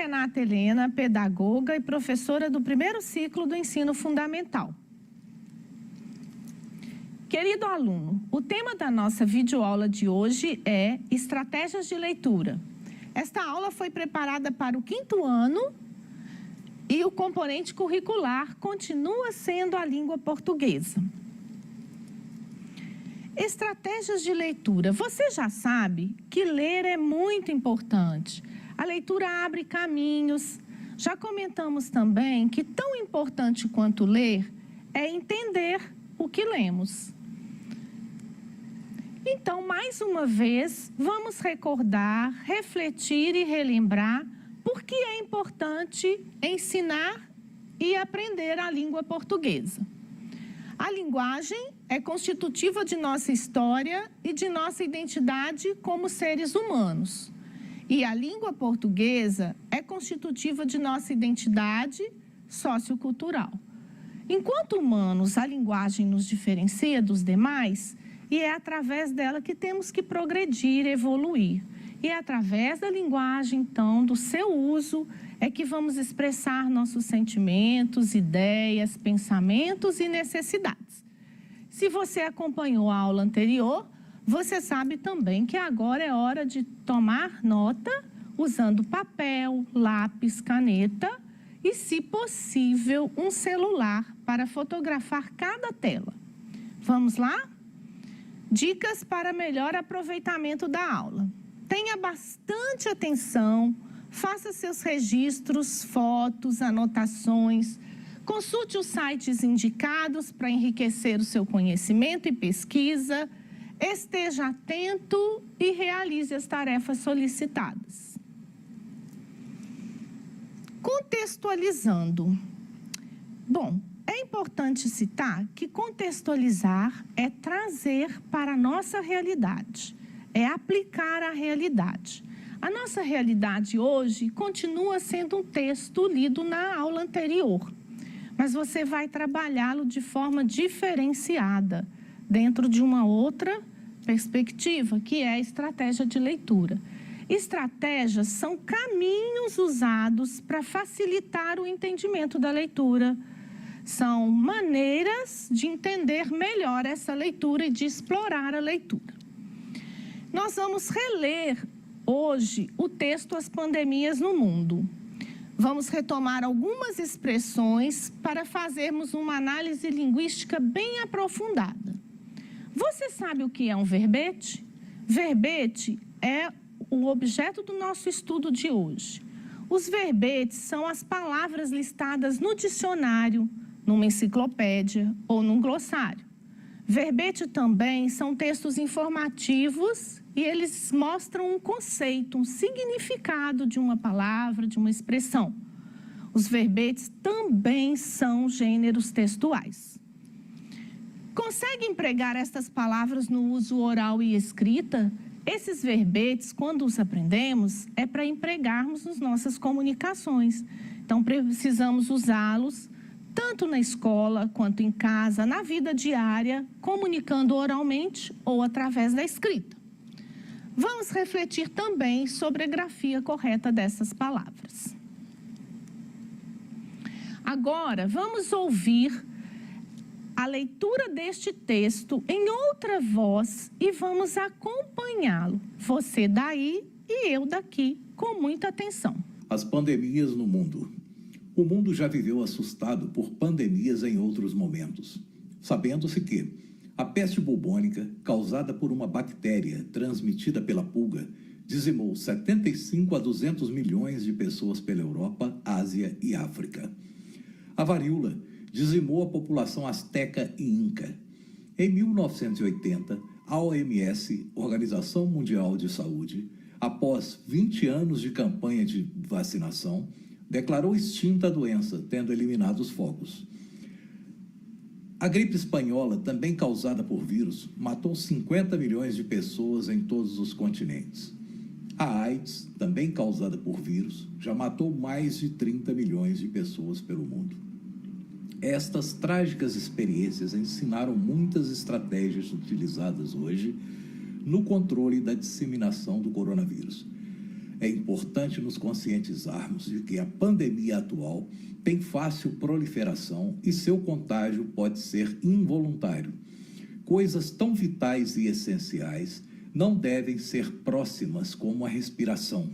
Renata Helena, pedagoga e professora do primeiro ciclo do ensino fundamental. Querido aluno, o tema da nossa videoaula de hoje é Estratégias de Leitura. Esta aula foi preparada para o 5º ano e o componente curricular continua sendo a língua portuguesa. Estratégias de leitura. Você já sabe que ler é muito importante. A leitura abre caminhos. Já comentamos também que tão importante quanto ler é entender o que lemos. Então, mais uma vez, vamos recordar, refletir e relembrar por que é importante ensinar e aprender a língua portuguesa. A linguagem é constitutiva de nossa história e de nossa identidade como seres humanos. E a língua portuguesa é constitutiva de nossa identidade sociocultural. Enquanto humanos, a linguagem nos diferencia dos demais e é através dela que temos que progredir, evoluir. E é através da linguagem, então, do seu uso, é que vamos expressar nossos sentimentos, ideias, pensamentos e necessidades. Se você acompanhou a aula anterior, você sabe também que agora é hora de tomar nota usando papel, lápis, caneta e, se possível, um celular para fotografar cada tela. Vamos lá? Dicas para melhor aproveitamento da aula. Tenha bastante atenção, faça seus registros, fotos, anotações, consulte os sites indicados para enriquecer o seu conhecimento e pesquisa, esteja atento e realize as tarefas solicitadas. Contextualizando. Bom, é importante citar que contextualizar é trazer para a nossa realidade, é aplicar a realidade. A nossa realidade hoje continua sendo um texto lido na aula anterior, mas você vai trabalhá-lo de forma diferenciada, dentro de uma outra perspectiva, que é a estratégia de leitura. Estratégias são caminhos usados para facilitar o entendimento da leitura. São maneiras de entender melhor essa leitura e de explorar a leitura. Nós vamos reler hoje o texto As Pandemias no Mundo. Vamos retomar algumas expressões para fazermos uma análise linguística bem aprofundada. Você sabe o que é um verbete? Verbete é o objeto do nosso estudo de hoje. Os verbetes são as palavras listadas no dicionário, numa enciclopédia ou num glossário. Verbete também são textos informativos e eles mostram um conceito, um significado de uma palavra, de uma expressão. Os verbetes também são gêneros textuais. Consegue empregar estas palavras no uso oral e escrita? Esses verbetes, quando os aprendemos, é para empregarmos nas nossas comunicações. Então, precisamos usá-los tanto na escola quanto em casa, na vida diária, comunicando oralmente ou através da escrita. Vamos refletir também sobre a grafia correta dessas palavras. Agora, vamos ouvir a leitura deste texto em outra voz e vamos acompanhá-lo, você daí e eu daqui, com muita atenção. As pandemias no mundo. O mundo já viveu assustado por pandemias em outros momentos. Sabendo-se que a peste bubônica, causada por uma bactéria transmitida pela pulga, dizimou 75 a 200 milhões de pessoas pela Europa, Ásia e África. A varíola dizimou a população asteca e inca. Em 1980, a OMS, Organização Mundial de Saúde, após 20 anos de campanha de vacinação, declarou extinta a doença, tendo eliminado os focos. A gripe espanhola, também causada por vírus, matou 50 milhões de pessoas em todos os continentes. A AIDS, também causada por vírus, já matou mais de 30 milhões de pessoas pelo mundo. Estas trágicas experiências ensinaram muitas estratégias utilizadas hoje no controle da disseminação do coronavírus. é importante nos conscientizarmos de que a pandemia atual tem fácil proliferação e seu contágio pode ser involuntário. Coisas tão vitais e essenciais não devem ser próximas como a respiração.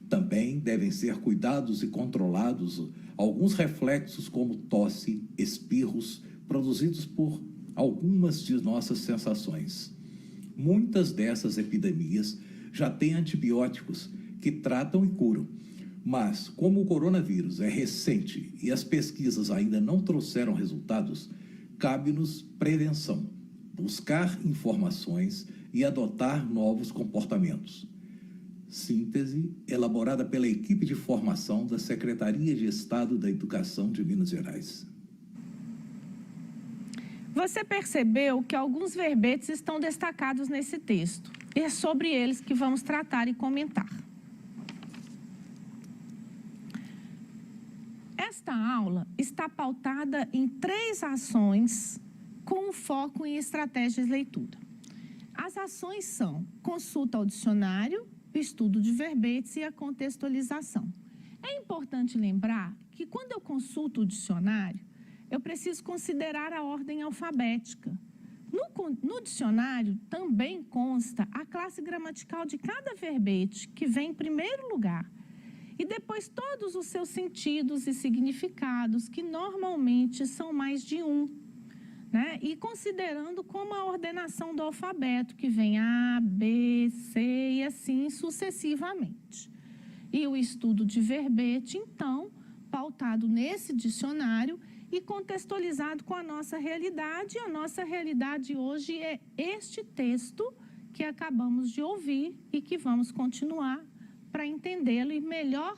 Também devem ser cuidados e controlados alguns reflexos como tosse, espirros, produzidos por algumas de nossas sensações. Muitas dessas epidemias já têm antibióticos que tratam e curam. Mas, como o coronavírus é recente e as pesquisas ainda não trouxeram resultados, cabe-nos prevenção, buscar informações e adotar novos comportamentos. Síntese elaborada pela equipe de formação da Secretaria de Estado da Educação de Minas Gerais. Você percebeu que alguns verbetes estão destacados nesse texto. E é sobre eles que vamos tratar e comentar. Esta aula está pautada em 3 ações com foco em estratégias de leitura. As ações são consulta ao dicionário, estudo de verbetes e a contextualização. É importante lembrar que quando eu consulto o dicionário, eu preciso considerar a ordem alfabética. No dicionário também consta a classe gramatical de cada verbete, que vem em primeiro lugar, e depois todos os seus sentidos e significados, que normalmente são mais de um, né? E considerando como a ordenação do alfabeto, que vem A, B, C e assim sucessivamente. E o estudo de verbete, então, pautado nesse dicionário e contextualizado com a nossa realidade. E a nossa realidade hoje é este texto que acabamos de ouvir e que vamos continuar para entendê-lo e melhor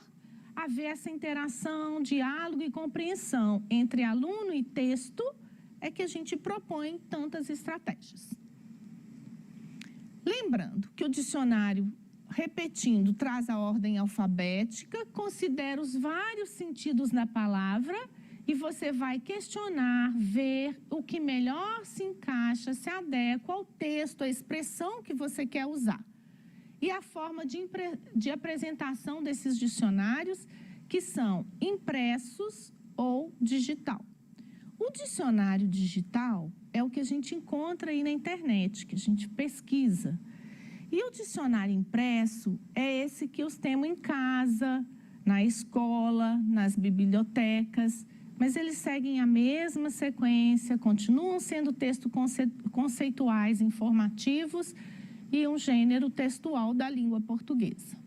haver essa interação, diálogo e compreensão entre aluno e texto, é que a gente propõe tantas estratégias. Lembrando que o dicionário, repetindo, traz a ordem alfabética, considera os vários sentidos da palavra e você vai questionar, ver o que melhor se encaixa, se adequa ao texto, à expressão que você quer usar. E a forma de apresentação desses dicionários, que são impressos ou digital. O dicionário digital é o que a gente encontra aí na internet, que a gente pesquisa. E o dicionário impresso é esse que os temos em casa, na escola, nas bibliotecas, mas eles seguem a mesma sequência, continuam sendo textos conceituais, informativos e um gênero textual da língua portuguesa.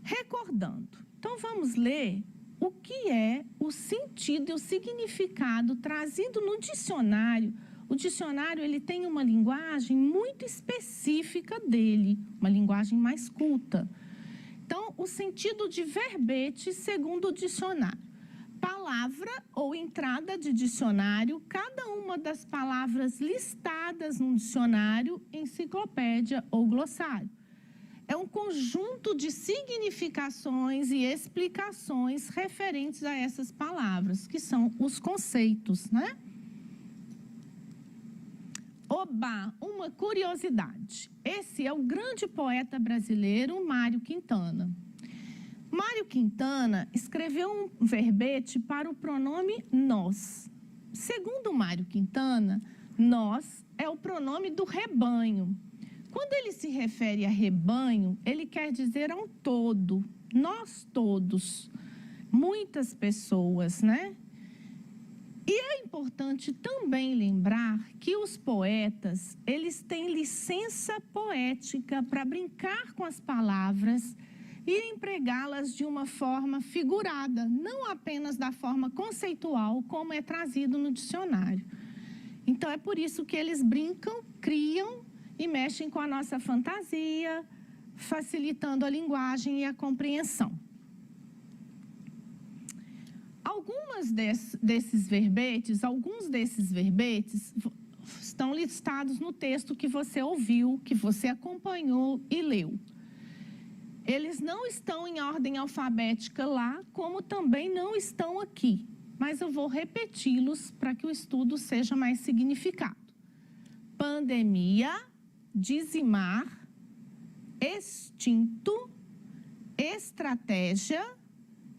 Recordando, então vamos ler o que é o sentido e o significado trazido no dicionário. O dicionário ele tem uma linguagem muito específica dele, uma linguagem mais culta. Então, o sentido de verbete, segundo o dicionário. Palavra ou entrada de dicionário, cada uma das palavras listadas no dicionário, enciclopédia ou glossário. É um conjunto de significações e explicações referentes a essas palavras, que são os conceitos, né? Oba, uma curiosidade. Esse é o grande poeta brasileiro Mário Quintana. Mário Quintana escreveu um verbete para o pronome nós. Segundo Mário Quintana, nós é o pronome do rebanho. Quando ele se refere a rebanho, ele quer dizer a um todo, nós todos, muitas pessoas, né? E é importante também lembrar que os poetas, eles têm licença poética para brincar com as palavras e empregá-las de uma forma figurada, não apenas da forma conceitual, como é trazido no dicionário. Então, é por isso que eles brincam, criam e mexem com a nossa fantasia, facilitando a linguagem e a compreensão. Alguns desses verbetes estão listados no texto que você ouviu, que você acompanhou e leu. Eles não estão em ordem alfabética lá, como também não estão aqui, mas eu vou repeti-los para que o estudo seja mais significado. Pandemia, dizimar, extinto, estratégia,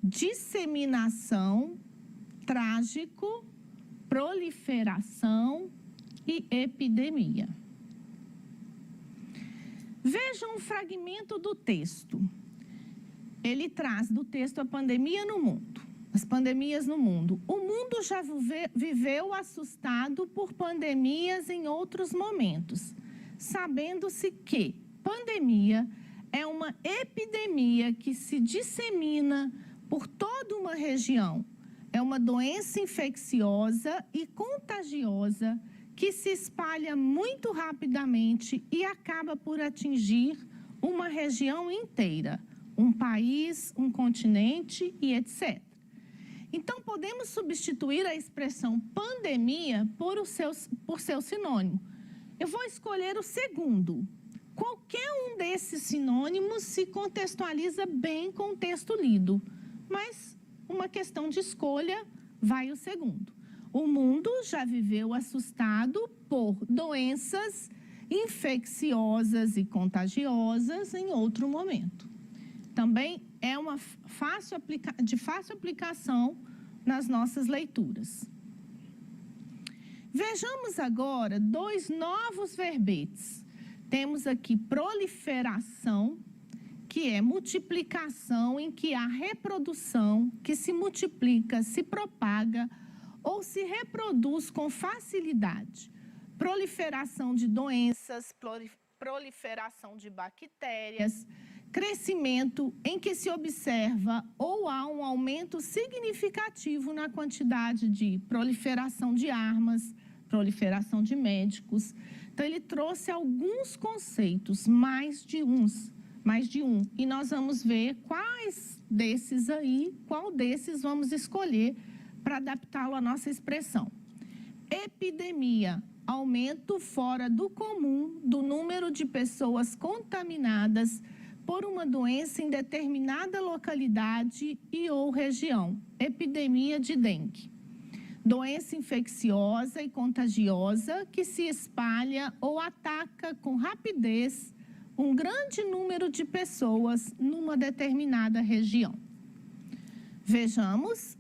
disseminação, trágico, proliferação e epidemia. Vejam um fragmento do texto. Ele traz do texto a pandemia no mundo, as pandemias no mundo. O mundo já viveu assustado por pandemias em outros momentos, sabendo-se que pandemia é uma epidemia que se dissemina por toda uma região. É uma doença infecciosa e contagiosa que se espalha muito rapidamente e acaba por atingir uma região inteira, um país, um continente e etc. Então, podemos substituir a expressão pandemia por seu sinônimo. Eu vou escolher o segundo. Qualquer um desses sinônimos se contextualiza bem com o texto lido, mas uma questão de escolha vai o segundo. O mundo já viveu assustado por doenças infecciosas e contagiosas em outro momento. Também é de fácil aplicação nas nossas leituras. Vejamos agora 2 novos verbetes. Temos aqui proliferação, que é multiplicação, em que há reprodução, que se multiplica, se propaga ou se reproduz com facilidade. Proliferação de doenças, proliferação de bactérias, crescimento em que se observa ou há um aumento significativo na quantidade de proliferação de armas, proliferação de médicos. Então, ele trouxe alguns conceitos, mais de um. E nós vamos ver quais desses aí, qual desses vamos escolher para adaptá-lo à nossa expressão. Epidemia, aumento fora do comum do número de pessoas contaminadas por uma doença em determinada localidade e ou região. Epidemia de dengue. Doença infecciosa e contagiosa que se espalha ou ataca com rapidez um grande número de pessoas numa determinada região. Vejamos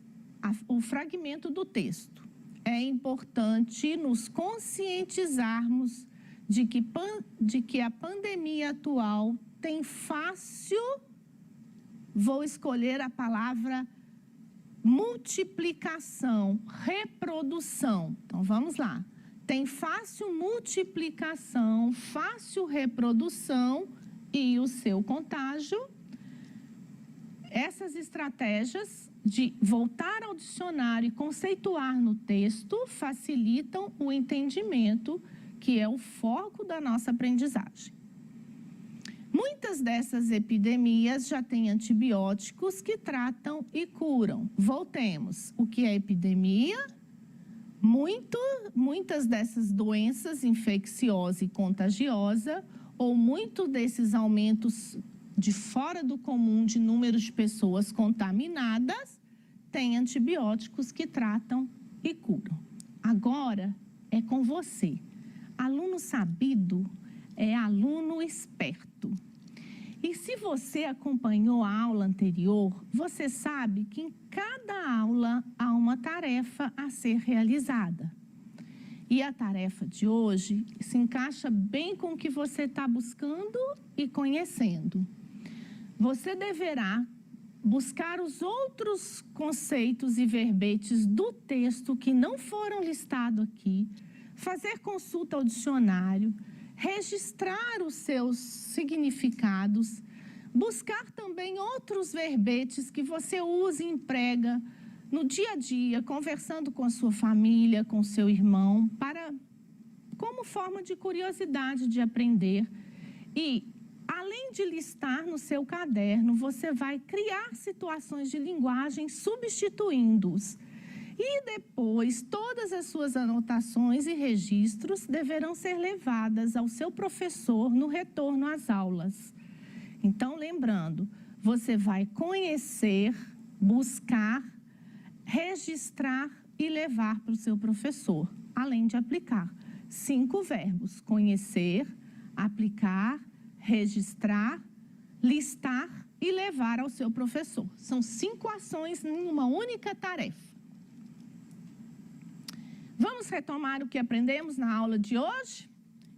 o fragmento do texto. É importante nos conscientizarmos de que a pandemia atual tem fácil, vou escolher a palavra multiplicação, reprodução. Então, vamos lá. Tem fácil multiplicação, fácil reprodução e o seu contágio. Essas estratégias de voltar ao dicionário e conceituar no texto facilitam o entendimento, que é o foco da nossa aprendizagem. Muitas dessas epidemias já têm antibióticos que tratam e curam. Voltemos. O que é epidemia? Muitas dessas doenças infecciosa e contagiosa, ou muito desses aumentos de fora do comum de número de pessoas contaminadas, têm antibióticos que tratam e curam. Agora é com você. Aluno sabido é aluno esperto. E se você acompanhou a aula anterior, você sabe que em cada aula há uma tarefa a ser realizada. E a tarefa de hoje se encaixa bem com o que você está buscando e conhecendo. Você deverá buscar os outros conceitos e verbetes do texto que não foram listados aqui, fazer consulta ao dicionário, registrar os seus significados, buscar também outros verbetes que você usa e emprega no dia a dia, conversando com a sua família, com seu irmão, como forma de curiosidade de aprender. E, além de listar no seu caderno, você vai criar situações de linguagem substituindo-os. E depois, todas as suas anotações e registros deverão ser levadas ao seu professor no retorno às aulas. Então, lembrando, você vai conhecer, buscar, registrar e levar para o seu professor, além de aplicar 5 verbos: conhecer, aplicar, registrar, listar e levar ao seu professor. São 5 ações em uma única tarefa. Vamos retomar o que aprendemos na aula de hoje?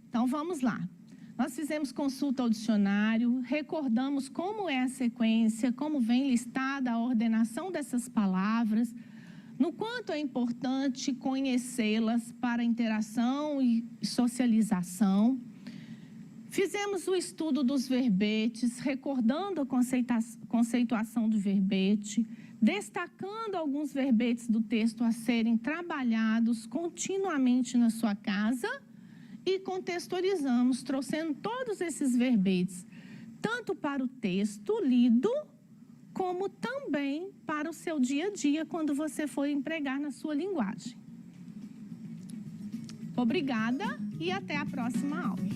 Então, vamos lá. Nós fizemos consulta ao dicionário, recordamos como é a sequência, como vem listada a ordenação dessas palavras, no quanto é importante conhecê-las para interação e socialização. Fizemos o estudo dos verbetes, recordando a conceituação do verbete, destacando alguns verbetes do texto a serem trabalhados continuamente na sua casa e contextualizamos, trouxendo todos esses verbetes, tanto para o texto lido, como também para o seu dia a dia, quando você for empregar na sua linguagem. Obrigada e até a próxima aula.